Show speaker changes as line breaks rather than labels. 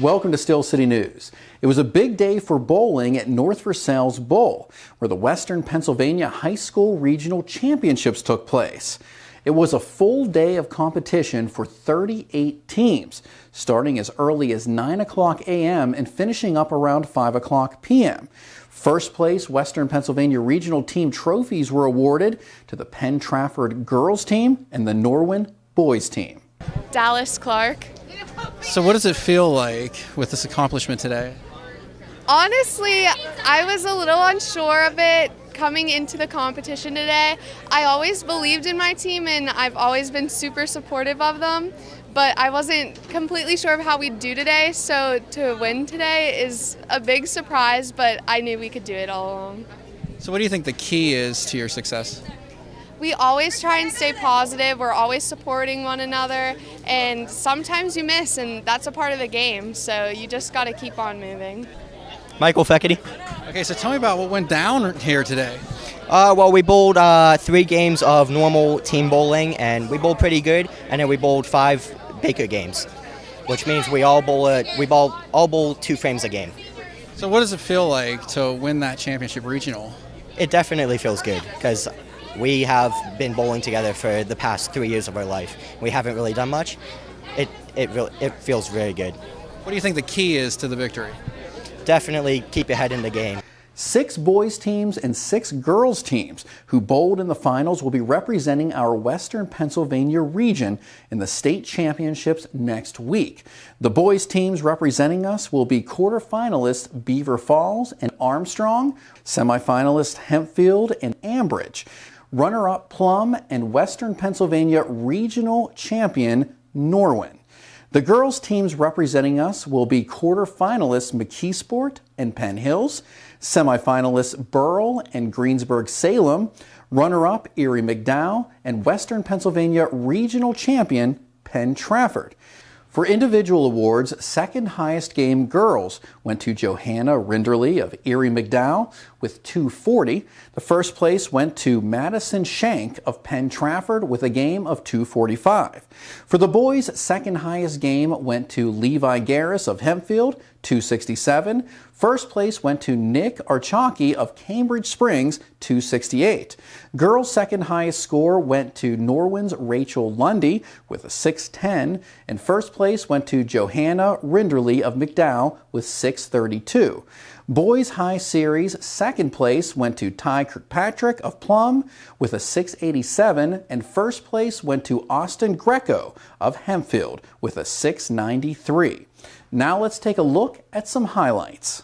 Welcome to Steel City News. It was a big day for bowling at North Versailles Bowl, where the Western Pennsylvania High School Regional Championships took place. It was a full day of competition for 38 teams, starting as early as 9 o'clock a.m. and finishing up around 5 o'clock p.m. First place Western Pennsylvania Regional Team trophies were awarded to the Penn Trafford girls team and the Norwin boys team.
Dallas Clark.
So what does it feel like with this accomplishment today?
Honestly, I was a little unsure of it coming into the competition today. I always believed in my team and I've always been super supportive of them, but I wasn't completely sure of how we'd do today, so to win today is a big surprise, but I knew we could do it all along.
So what do you think the key is to your success?
We always try and stay positive. We're always supporting one another, and sometimes you miss, and that's a part of the game, so you just got to keep on moving.
Michael Feckety.
Okay, so tell me about what went down here today.
Well, we bowled 3 games of normal team bowling, and we bowled pretty good, and then we bowled 5 Baker games, which means we all bowl 2 frames a game.
So what does it feel like to win that championship regional?
It definitely feels good, because we have been bowling together for the past 3 years of our life. We haven't really done much. It feels very good.
What do you think the key is to the victory?
Definitely keep your head in the game.
6 boys teams and 6 girls teams who bowled in the finals will be representing our Western Pennsylvania region in the state championships next week. The boys teams representing us will be quarterfinalists Beaver Falls and Armstrong, semifinalists Hempfield and Ambridge, runner-up Plum, and Western Pennsylvania regional champion Norwin. The girls teams representing us will be quarterfinalists McKeesport and Penn Hills, semifinalists Burrell and Greensburg-Salem, runner-up Erie McDowell, and Western Pennsylvania regional champion Penn Trafford. For individual awards, second highest game girls went to Johanna Rinderly of Erie McDowell with 240. The first place went to Madison Shank of Penn Trafford with a game of 245. For the boys, second highest game went to Levi Garris of Hempfield, 267. First place went to Nick Archaki of Cambridge Springs, 268. Girls' second highest score went to Norwin's Rachel Lundy with a 610, and first place went to Johanna Rinderly of McDowell with 632. Boys' high series second place went to Ty Kirkpatrick of Plum with a 687, and first place went to Austin Greco of Hempfield with a 693. Now let's take a look at some highlights.